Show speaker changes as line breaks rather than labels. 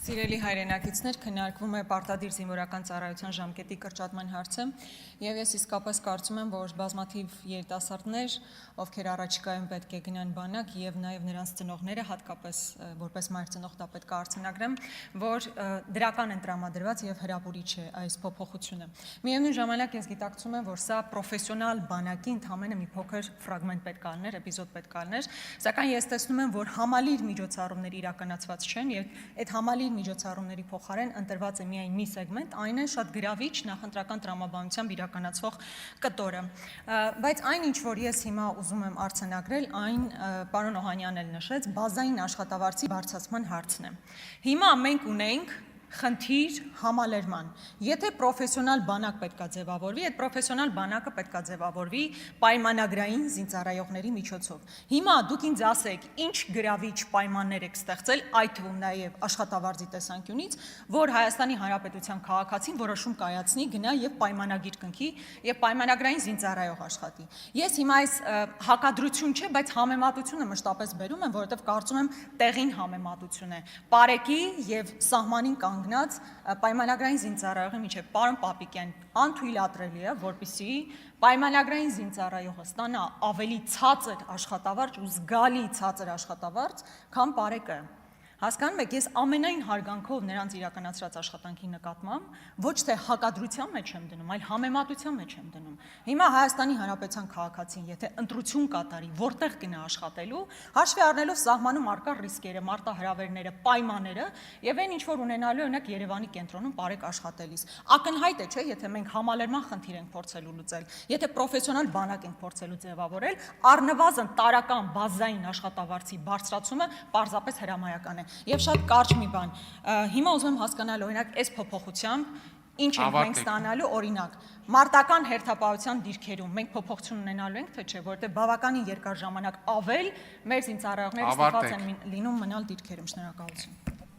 Սիրելի հայրենակիցներ, քննարկվում է պարտադիր զինվորական ծառայության ժամկետի կրճատման հարցը, եւ ես իսկապես կարծում եմ, որ բազմաթիվ երիտասարդներ, ովքեր առաջիկայում պետք է գնան բանակ, եւ նաեւ նրանց ծնողները, հատկապես որպես մայր ծնող դա պետք է արձանագրեմ, որ դրական են տրամադրված եւ հրապուրիչ է այս փոփոխությունը։ Միևնույն ժամանակ ես գիտակցում եմ, որ սա պրոֆեսիոնալ բանակի ընդհանրապես մի փոքր ֆրագմենտ պետք է լիներ, էպիզոդ պետք է լիներ, սակայն ես տեսնում եմ, որ համալիր միջոցառումներ իրականացված չեն եւ այդ համալիր միջոցառումների փոխարեն ընտրված է միայն մի սեգմենտ, այն է շատ գրավիչ նախընտրական տրամաբանությամբ իրականացվող կտորը։ Բայց այն, ինչ որ ես հիմա ուզում եմ արձանագրել, այն պարոն Օհանյանն էլ նշեց, բազային աշխատավարձի բարձրացման հարցն է։ Հիմա մենք ունենք խնդիր համալրման։ Եթե պրոֆեսիոնալ բանակ պետքա ձևավորվի, այդ պրոֆեսիոնալ բանակը պետքա ձևավորվի պայմանագրային զինծառայողների միջոցով։ Հիմա դուք ինձ ասեք, ինչ գրավիչ պայմաններ եք ստեղծել, այդ թվում նաև աշխատավարձի տեսանկյունից, որ Հայաստանի Հանրապետության քաղաքացին որոշում կայացնի, գնա եւ պայմանագիր կնքի եւ պայմանագրային զինծառայող աշխատի։ Ես հիմա այս հակադրություն չէ, բայց համեմատությունը մշտապես բերում եմ, որովհետեւ կարծում եմ տեղին համեմատություն է։ Պարեկի եւ սահմանին կանգնած պայմանագրային զինծառայողի միջև պարոն Պապիկյան անթույլատրելի է, որպեսզի պայմանագրային զինծառայողը ստանա ավելի ցածր աշխատավարձ ու զգալի ցածր աշխատավարձ, քան պարեկը։ Հասկանում եք, ես ամենայն հարգանքով նրանց իրականացրած աշխատանքի նկատմամբ ոչ թե հակադրության մեջ եմ դնում, այլ համեմատության մեջ եմ դնում։ Հիմա Հայաստանի Հանրապետության քաղաքացին, եթե ընտրություն կատարի, որտեղ գնա աշխատելու, հաշվի առնելով սահմանում առկա ռիսկերը, մարտահրավերները, պայմանները եւ այն ինչ որ ունենալու օրինակ Երևանի կենտրոնում բարեք աշխատելիս։ Ակնհայտ է, չէ, եթե մենք համալրման խնդիր ենք փորձելու լուծել, եթե պրոֆեսիոնալ բանակ ենք փորձելու ձևավորել, առնվազն տարական բազային աշխատավարձի բարձրացումը պարզապես հրամայական է։ Եվ շատ կարճ մի բան, հիմա ուզում եմ հասկանալ օրինակ այս փոփոխությամբ ինչ ենք մենք ստանալու, օրինակ մարտական հերթապահության դիրքերում մենք փոփոխություն ունենալու ենք, թե չէ, որովհետև բավականին երկար ժամանակ ավել մեր զինծառայողները ստիպված են լինում մնալ դիրքերում։ Շնորհակալություն։